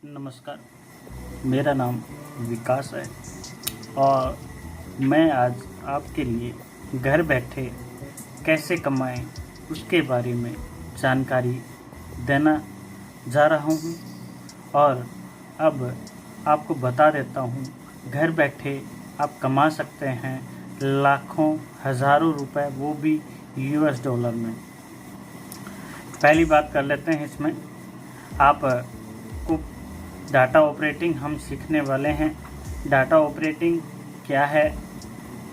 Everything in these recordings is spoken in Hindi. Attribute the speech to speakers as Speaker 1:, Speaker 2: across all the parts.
Speaker 1: नमस्कार, मेरा नाम विकास है और मैं आज आपके लिए घर बैठे कैसे कमाएं उसके बारे में जानकारी देना जा रहा हूं। और अब आपको बता देता हूं, घर बैठे आप कमा सकते हैं लाखों हज़ारों रुपए, वो भी यूएस डॉलर में। पहली बात कर लेते हैं, इसमें आपको डाटा ऑपरेटिंग हम सीखने वाले हैं। डाटा ऑपरेटिंग क्या है,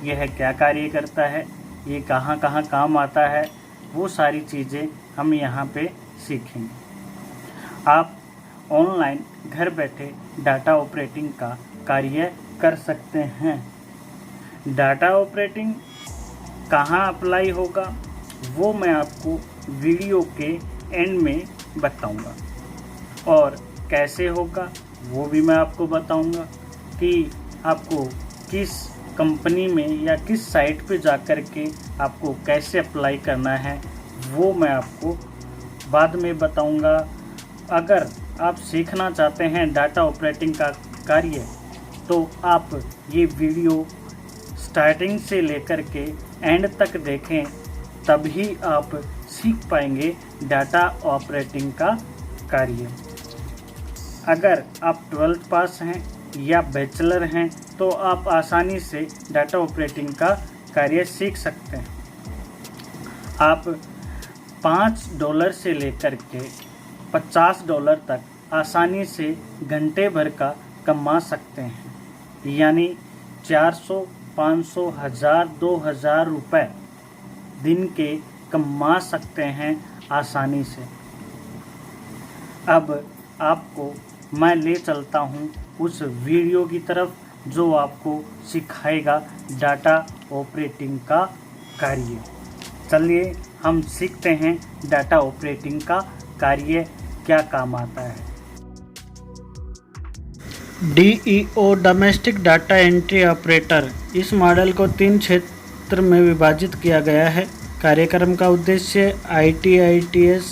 Speaker 1: यह क्या कार्य करता है, ये कहाँ कहाँ काम आता है, वो सारी चीज़ें हम यहाँ पे सीखेंगे। आप ऑनलाइन घर बैठे डाटा ऑपरेटिंग का कार्य कर सकते हैं। डाटा ऑपरेटिंग कहाँ अप्लाई होगा वो मैं आपको वीडियो के एंड में बताऊंगा, और कैसे होगा वो भी मैं आपको बताऊंगा कि आपको किस कंपनी में या किस साइट पे जाकर के आपको कैसे अप्लाई करना है, वो मैं आपको बाद में बताऊंगा। अगर आप सीखना चाहते हैं डाटा ऑपरेटिंग का कार्य, तो आप ये वीडियो स्टार्टिंग से लेकर के एंड तक देखें, तभी आप सीख पाएंगे डाटा ऑपरेटिंग का कार्य। अगर आप 12th पास हैं या बैचलर हैं तो आप आसानी से डाटा ऑपरेटिंग का कार्य सीख सकते हैं। आप $5 से लेकर के $50 तक आसानी से घंटे भर का कमा सकते हैं, यानी 400, 500, 1000, 2000 रुपये दिन के कमा सकते हैं आसानी से। अब आपको मैं ले चलता हूँ उस वीडियो की तरफ जो आपको सिखाएगा डाटा ऑपरेटिंग का कार्य। चलिए हम सीखते हैं डाटा ऑपरेटिंग का कार्य क्या काम आता है। DEO domestic data entry operator, इस मॉडल को 3 क्षेत्र में विभाजित किया गया है। कार्यक्रम का उद्देश्य आईटीआईटीएस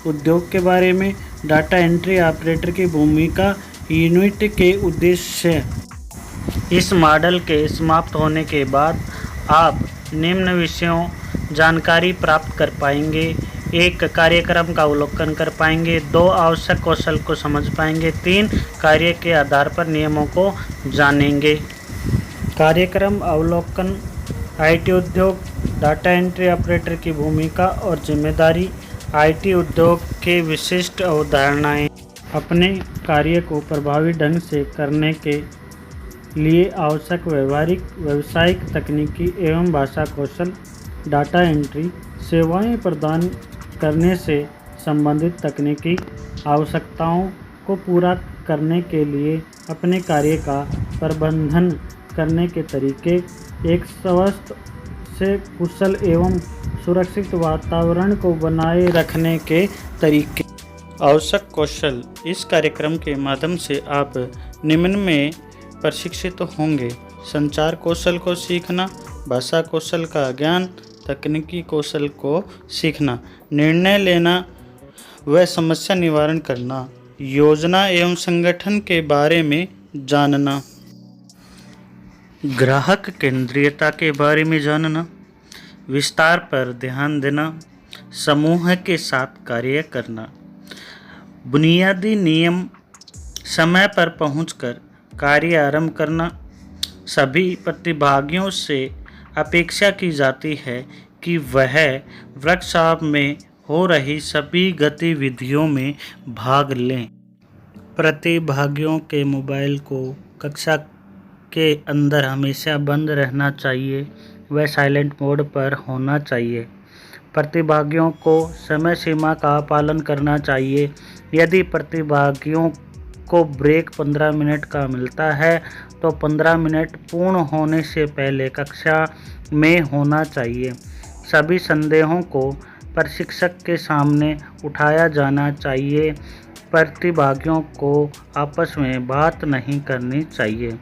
Speaker 1: उद्योग के बारे में, डाटा एंट्री ऑपरेटर की भूमिका, यूनिट के उद्देश्य। इस मॉडल के समाप्त होने के बाद आप निम्न विषयों जानकारी प्राप्त कर पाएंगे। 1. कार्यक्रम का अवलोकन कर पाएंगे। 2. आवश्यक कौशल को समझ पाएंगे। 3. कार्य के आधार पर नियमों को जानेंगे। कार्यक्रम अवलोकन। आईटी उद्योग, डाटा एंट्री ऑपरेटर की भूमिका और जिम्मेदारी, आईटी उद्योग के विशिष्ट अवधारणाएं। अपने कार्य को प्रभावी ढंग से करने के लिए आवश्यक व्यवहारिक, व्यावसायिक, तकनीकी एवं भाषा कौशल। डाटा एंट्री सेवाएं प्रदान करने से संबंधित तकनीकी आवश्यकताओं को पूरा करने के लिए अपने कार्य का प्रबंधन करने के तरीके, एक स्वस्थ से कुशल एवं सुरक्षित वातावरण को बनाए रखने के तरीके। आवश्यक कौशल। इस कार्यक्रम के माध्यम से आप निम्न में प्रशिक्षित होंगे: संचार कौशल को सीखना, भाषा कौशल का ज्ञान, तकनीकी कौशल को सीखना, निर्णय लेना व समस्या निवारण करना, योजना एवं संगठन के बारे में जानना, ग्राहक केंद्रीयता के बारे में जानना, विस्तार पर ध्यान देना, समूह के साथ कार्य करना, बुनियादी नियम, समय पर पहुंचकर कार्य आरंभ करना। सभी प्रतिभागियों से अपेक्षा की जाती है कि वह वर्कशॉप में हो रही सभी गतिविधियों में भाग लें। प्रतिभागियों के मोबाइल को कक्षा के अंदर हमेशा बंद रहना चाहिए व साइलेंट मोड पर होना चाहिए। प्रतिभागियों को समय सीमा का पालन करना चाहिए। यदि प्रतिभागियों को ब्रेक 15 मिनट का मिलता है तो 15 मिनट पूर्ण होने से पहले कक्षा में होना चाहिए। सभी संदेहों को प्रशिक्षक के सामने उठाया जाना चाहिए। प्रतिभागियों को आपस में बात नहीं करनी चाहिए।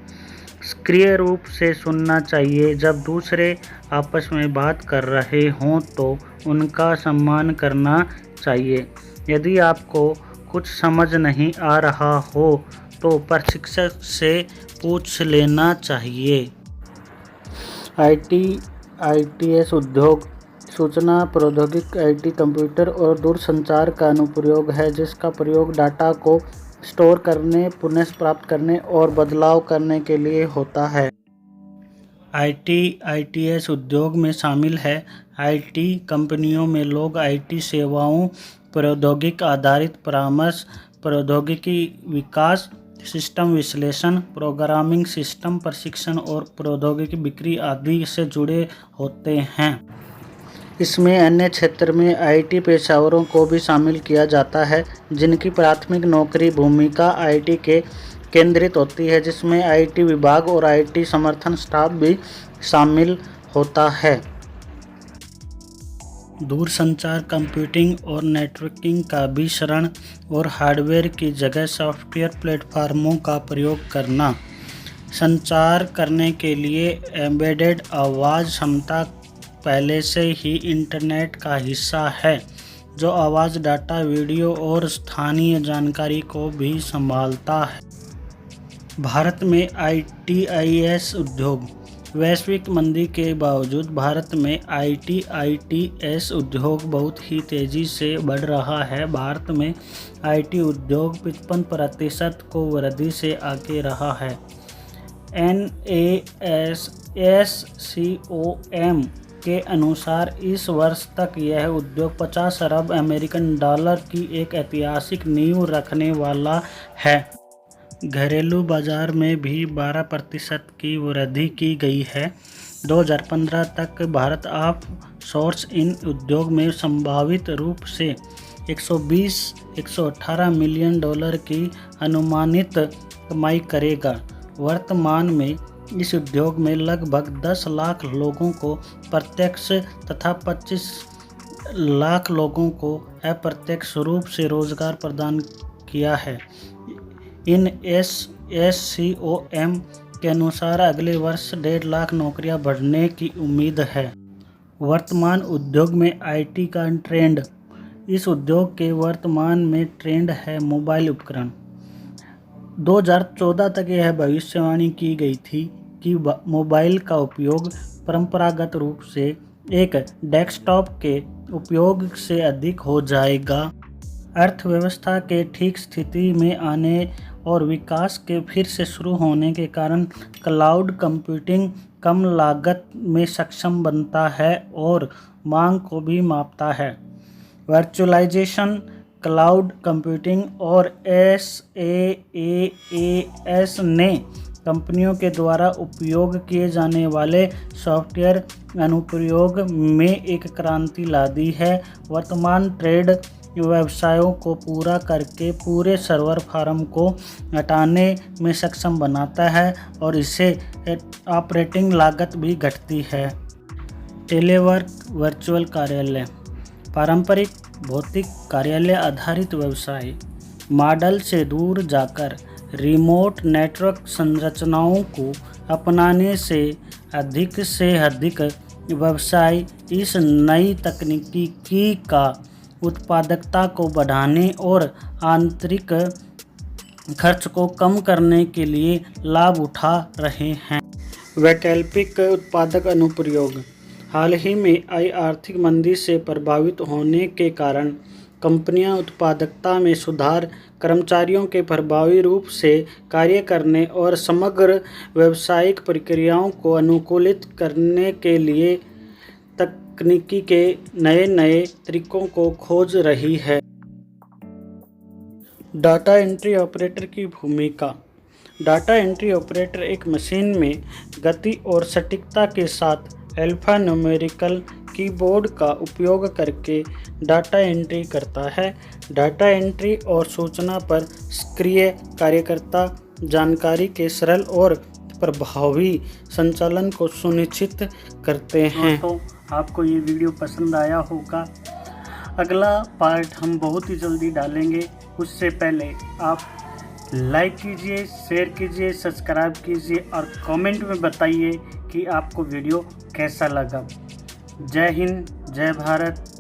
Speaker 1: सक्रिय रूप से सुनना चाहिए। जब दूसरे आपस में बात कर रहे हों तो उनका सम्मान करना चाहिए। यदि आपको कुछ समझ नहीं आ रहा हो तो प्रशिक्षक से पूछ लेना चाहिए। आईटीएस उद्योग सूचना प्रौद्योगिकी आईटी कंप्यूटर और दूरसंचार का अनुप्रयोग है जिसका प्रयोग डाटा को स्टोर करने, पुनः प्राप्त करने और बदलाव करने के लिए होता है। आईटीएस उद्योग में शामिल है। आईटी कंपनियों में लोग आईटी सेवाओं, प्रौद्योगिकी आधारित परामर्श, प्रौद्योगिकी विकास, सिस्टम विश्लेषण, प्रोग्रामिंग, सिस्टम प्रशिक्षण और प्रौद्योगिकी बिक्री आदि से जुड़े होते हैं। इसमें अन्य क्षेत्र में आईटी पेशेवरों को भी शामिल किया जाता है जिनकी प्राथमिक नौकरी भूमिका आईटी के केंद्रित होती है, जिसमें आईटी विभाग और आईटी समर्थन स्टाफ भी शामिल होता है। दूरसंचार, कंप्यूटिंग और नेटवर्किंग का वितरण और हार्डवेयर की जगह सॉफ्टवेयर प्लेटफार्मों का प्रयोग करना। संचार करने के लिए एम्बेडेड आवाज़ क्षमता पहले से ही इंटरनेट का हिस्सा है, जो आवाज़, डाटा, वीडियो और स्थानीय जानकारी को भी संभालता है। भारत में आईटीएस उद्योग। वैश्विक मंदी के बावजूद भारत में आईटीएस उद्योग बहुत ही तेज़ी से बढ़ रहा है। भारत में आईटी उद्योग 55% को वृद्धि से आगे रहा है। NASSCOM के अनुसार इस वर्ष तक यह उद्योग 50 अरब अमेरिकन डॉलर की एक ऐतिहासिक नींव रखने वाला है। घरेलू बाजार में भी 12% की वृद्धि की गई है। 2015 तक भारत ऑफशोर इन उद्योग में संभावित रूप से 118 मिलियन डॉलर की अनुमानित कमाई करेगा। वर्तमान में इस उद्योग में लगभग 10 लाख लोगों को प्रत्यक्ष तथा 25 लाख लोगों को अप्रत्यक्ष रूप से रोजगार प्रदान किया है। इन NASSCOM के अनुसार अगले वर्ष 1.5 लाख नौकरियां बढ़ने की उम्मीद है। वर्तमान उद्योग में आईटी का ट्रेंड। इस उद्योग के वर्तमान में ट्रेंड है मोबाइल उपकरण। 2014 तक यह भविष्यवाणी की गई थी कि मोबाइल का उपयोग परंपरागत रूप से एक डेस्कटॉप के उपयोग से अधिक हो जाएगा। अर्थव्यवस्था के ठीक स्थिति में आने और विकास के फिर से शुरू होने के कारण क्लाउड कंप्यूटिंग कम लागत में सक्षम बनता है और मांग को भी मापता है। वर्चुअलाइजेशन, क्लाउड कंप्यूटिंग और SaaS ने कंपनियों के द्वारा उपयोग किए जाने वाले सॉफ्टवेयर अनुप्रयोग में एक क्रांति ला दी है। वर्तमान ट्रेड व्यवसायों को पूरा करके पूरे सर्वर फार्म को हटाने में सक्षम बनाता है और इससे ऑपरेटिंग लागत भी घटती है। टेलीवर्क वर्चुअल कार्यालय। पारंपरिक भौतिक कार्यालय आधारित व्यवसाय मॉडल से दूर जाकर रिमोट नेटवर्क संरचनाओं को अपनाने से अधिक व्यवसाय इस नई तकनीकी का उत्पादकता को बढ़ाने और आंतरिक खर्च को कम करने के लिए लाभ उठा रहे हैं। वैकल्पिक उत्पादक अनुप्रयोग। हाल ही में आई आर्थिक मंदी से प्रभावित होने के कारण कंपनियां उत्पादकता में सुधार, कर्मचारियों के प्रभावी रूप से कार्य करने और समग्र व्यावसायिक प्रक्रियाओं को अनुकूलित करने के लिए तकनीकी के नए तरीकों को खोज रही है। डाटा एंट्री ऑपरेटर की भूमिका। डाटा एंट्री ऑपरेटर एक मशीन में गति और सटीकता के साथ अल्फान्यूमेरिकल कीबोर्ड का उपयोग करके डाटा एंट्री करता है। डाटा एंट्री और सूचना पर सक्रिय कार्यकर्ता जानकारी के सरल और प्रभावी संचालन को सुनिश्चित करते हैं। तो आपको ये वीडियो पसंद आया होगा। अगला पार्ट हम बहुत ही जल्दी डालेंगे। उससे पहले आप लाइक कीजिए, शेयर कीजिए, सब्सक्राइब कीजिए और कमेंट में बताइए कि आपको वीडियो कैसा लगा। जय हिंद, जय भारत।